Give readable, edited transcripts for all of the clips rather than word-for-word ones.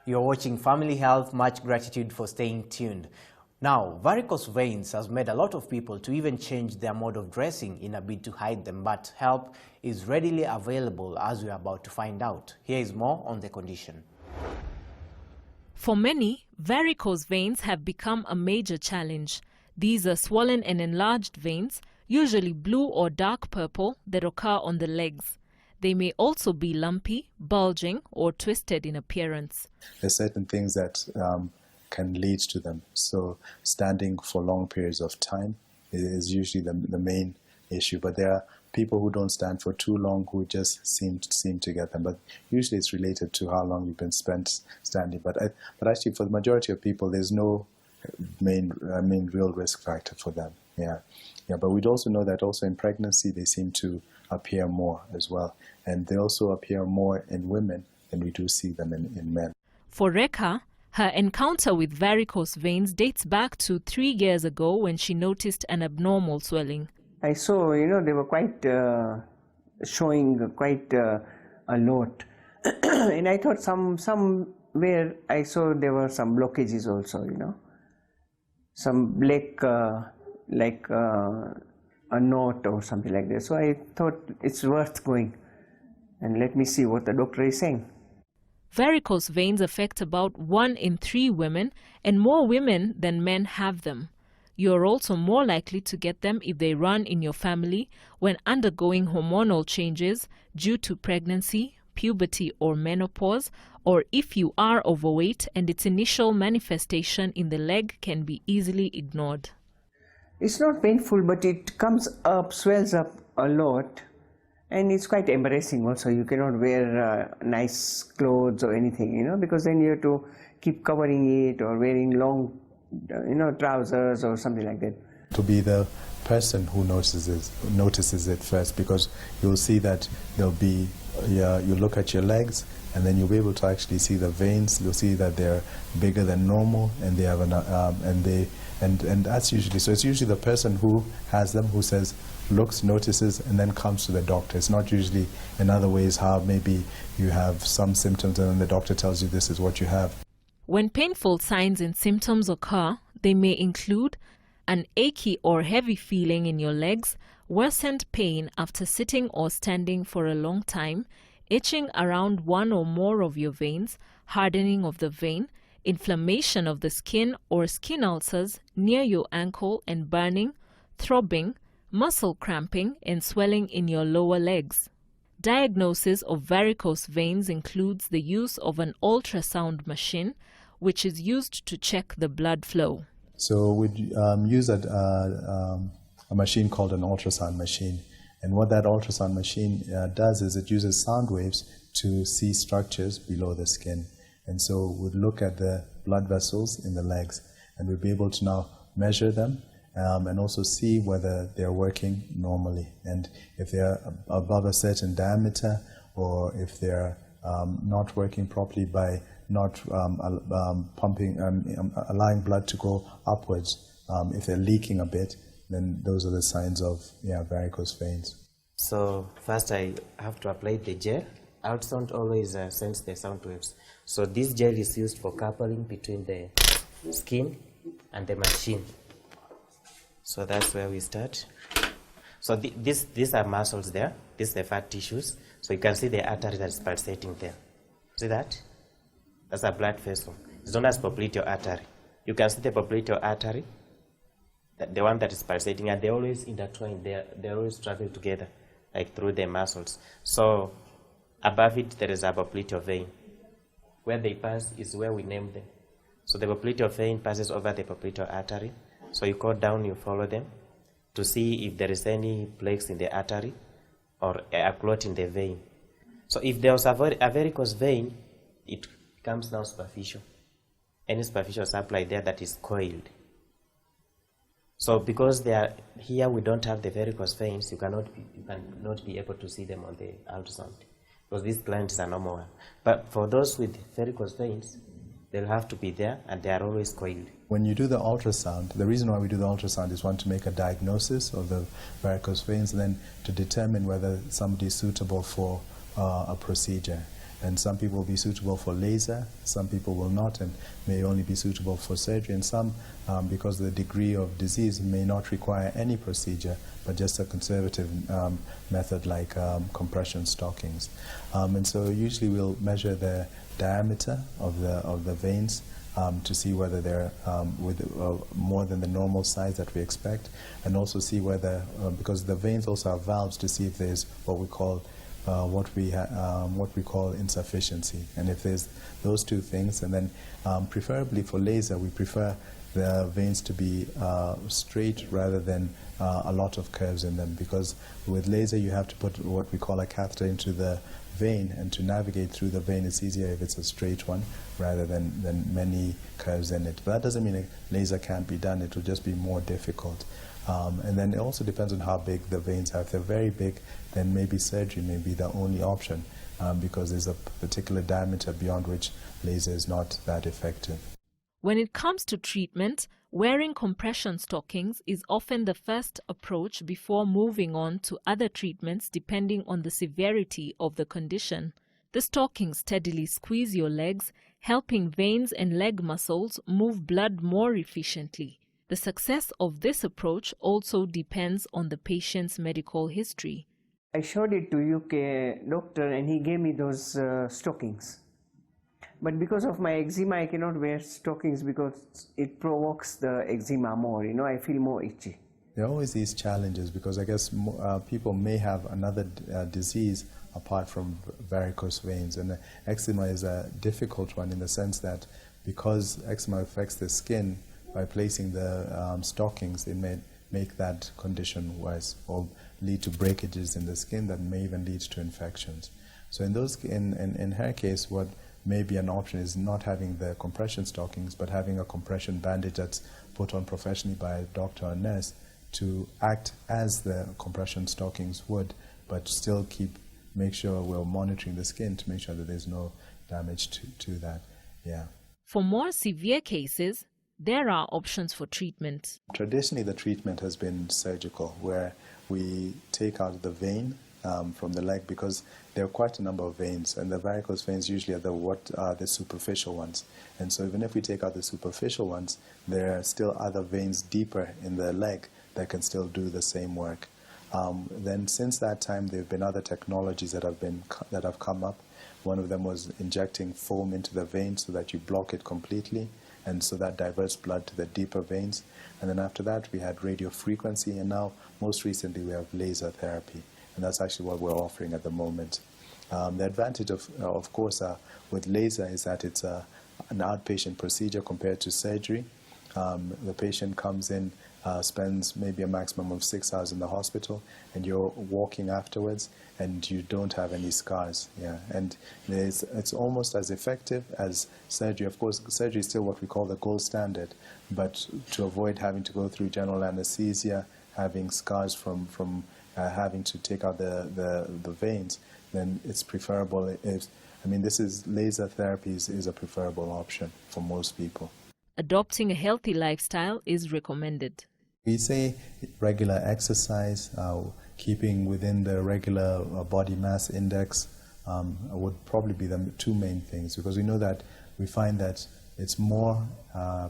You're watching Family Health. Much gratitude for staying tuned. Now, varicose veins has made a lot of people to even change their mode of dressing in a bid to hide them, but help is readily available, as we're about to find out. Here is more on the condition. For many, varicose veins have become a major challenge. These are swollen and enlarged veins, usually blue or dark purple, that occur on the legs. They may also be lumpy, bulging, or twisted in appearance. There are certain things that can lead to them. So standing for long periods of time is usually the main issue. But there are people who don't stand for too long who just seem to get them. But usually it's related to how long you've been spent standing. But actually, for the majority of people, there's no main real risk factor for them. Yeah. But we'd also know that also in pregnancy they seem to appear more as well, and they also appear more in women than we do see them in men. For Rekha, her encounter with varicose veins dates back to 3 years ago when she noticed an abnormal swelling. I saw, they were quite showing quite a lot, and I thought somewhere I saw there were some blockages also, some black like a knot or something like that. So I thought it's worth going and let me see what the doctor is saying. Varicose veins affect about 1 in 3 women, and more women than men have them. You're also more likely to get them if they run in your family when undergoing hormonal changes due to pregnancy, puberty or menopause, or if you are overweight and its initial manifestation in the leg can be easily ignored. It's not painful, but it comes up, swells up a lot, and it's quite embarrassing also. You cannot wear nice clothes or anything, because then you have to keep covering it or wearing long, trousers or something like that. To be the person who notices it first, because you'll see that there'll be, you look at your legs, and then you'll be able to actually see the veins. You'll see that they're bigger than normal, and they have and that's usually, so it's usually the person who has them who says, looks, notices, and then comes to the doctor. It's not usually in other ways how maybe you have some symptoms and then the doctor tells you this is what you have. When painful signs and symptoms occur, they may include an achy or heavy feeling in your legs, worsened pain after sitting or standing for a long time, itching around one or more of your veins, hardening of the vein, inflammation of the skin or skin ulcers near your ankle and burning, throbbing, muscle cramping and swelling in your lower legs. Diagnosis of varicose veins includes the use of an ultrasound machine, which is used to check the blood flow. So we'd use a machine called an ultrasound machine. And what that ultrasound machine does is it uses sound waves to see structures below the skin. And so we'd look at the blood vessels in the legs, and we'd be able to now measure them and also see whether they're working normally. And if they're above a certain diameter, or if they're not working properly by not allowing blood to go upwards, if they're leaking a bit, then those are the signs of varicose veins. So first I have to apply the gel. Ultrasound always sends the sound waves. So this gel is used for coupling between the skin and the machine. So that's where we start. So these are muscles there. These are the fat tissues. So you can see the artery that's pulsating there. See that? That's a blood vessel. It's known as popliteal artery. You can see the popliteal artery, the one that is pulsating, and they always intertwine. They always travel together, like through the muscles. So above it there is a popliteal vein. Where they pass is where we name them. So the popliteal vein passes over the popliteal artery. So you go down, you follow them to see if there is any plaques in the artery or a clot in the vein. So if there was a varicose vein, it becomes now superficial. Any superficial supply there that is coiled. So because they are here, we don't have the varicose veins, you cannot be able to see them on the ultrasound, because these glands are normal. But for those with varicose veins, they'll have to be there, and they are always coiled. When you do the ultrasound, the reason why we do the ultrasound is one, to make a diagnosis of the varicose veins, and then to determine whether somebody is suitable for a procedure. And some people will be suitable for laser, some people will not and may only be suitable for surgery, and some, because of the degree of disease, may not require any procedure, but just a conservative method like compression stockings. And so usually we'll measure the diameter of the veins to see whether they're more than the normal size that we expect, and also see whether, because the veins also have valves, to see if there's what we call insufficiency. And if there's those two things, and then preferably for laser, we prefer the veins to be straight rather than a lot of curves in them, because with laser you have to put what we call a catheter into the vein, and to navigate through the vein is easier if it's a straight one rather than many curves in it. But that doesn't mean a laser can't be done, it will just be more difficult. And then it also depends on how big the veins are. If they're very big, then maybe surgery may be the only option, because there's a particular diameter beyond which laser is not that effective. When it comes to treatment, wearing compression stockings is often the first approach before moving on to other treatments depending on the severity of the condition. The stockings steadily squeeze your legs, helping veins and leg muscles move blood more efficiently. The success of this approach also depends on the patient's medical history. I showed it to UK doctor and he gave me those stockings. But because of my eczema, I cannot wear stockings because it provokes the eczema more, I feel more itchy. There are always these challenges because I guess people may have another disease apart from varicose veins, and eczema is a difficult one in the sense that because eczema affects the skin, by placing the stockings, it may make that condition worse or lead to breakages in the skin that may even lead to infections. So in her case, what may be an option is not having the compression stockings, but having a compression bandage that's put on professionally by a doctor or nurse to act as the compression stockings would, but still make sure we're monitoring the skin to make sure that there's no damage to that. Yeah. For more severe cases, there are options for treatment. Traditionally, the treatment has been surgical, where we take out the vein from the leg, because there are quite a number of veins, and the varicose veins usually are the superficial ones. And so even if we take out the superficial ones, there are still other veins deeper in the leg that can still do the same work. Then since that time, there have been other technologies that have come up. One of them was injecting foam into the vein so that you block it completely, and so that diverts blood to the deeper veins. And then after that, we had radio frequency, and now most recently we have laser therapy. And that's actually what we're offering at the moment. The advantage, of course, with laser is that it's an outpatient procedure compared to surgery. The patient comes in, spends maybe a maximum of 6 hours in the hospital, and you're walking afterwards, and you don't have any scars. Yeah, and it's almost as effective as surgery. Of course, surgery is still what we call the gold standard, but to avoid having to go through general anesthesia, having scars from having to take out the veins, then it's preferable. Laser therapy is a preferable option for most people. Adopting a healthy lifestyle is recommended. We say regular exercise, keeping within the regular body mass index would probably be the two main things, because we find that it's more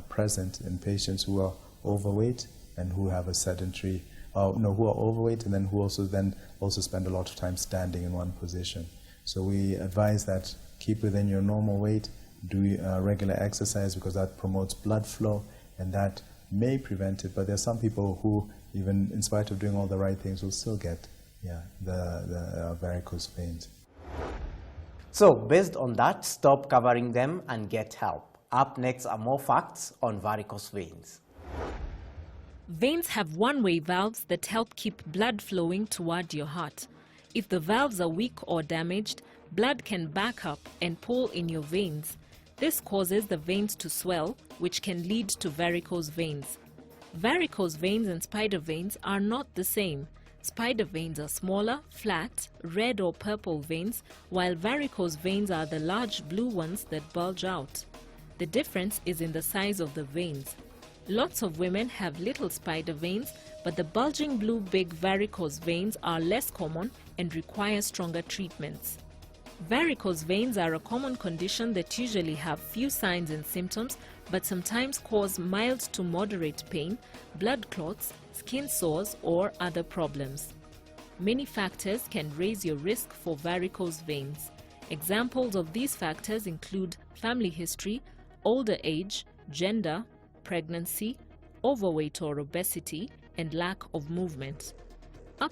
present in patients who are overweight and who have a sedentary, who are overweight and then who also spend a lot of time standing in one position. So we advise that keep within your normal weight, do regular exercise, because that promotes blood flow, and that may prevent it. But there are some people who, even in spite of doing all the right things, will still get the varicose veins. So based on that, stop covering them and get help. Up next are more facts on varicose veins. Veins have one-way valves that help keep blood flowing toward your heart. If the valves are weak or damaged, blood can back up and pool in your veins. This causes the veins to swell, which can lead to varicose veins. Varicose veins and spider veins are not the same. Spider veins are smaller, flat, red or purple veins, while varicose veins are the large blue ones that bulge out. The difference is in the size of the veins. Lots of women have little spider veins, but the bulging blue big varicose veins are less common and require stronger treatments. Varicose veins are a common condition that usually have few signs and symptoms, but sometimes cause mild to moderate pain, blood clots, skin sores, or other problems. Many factors can raise your risk for varicose veins. Examples of these factors include family history, older age, gender, pregnancy, overweight or obesity, and lack of movement. Up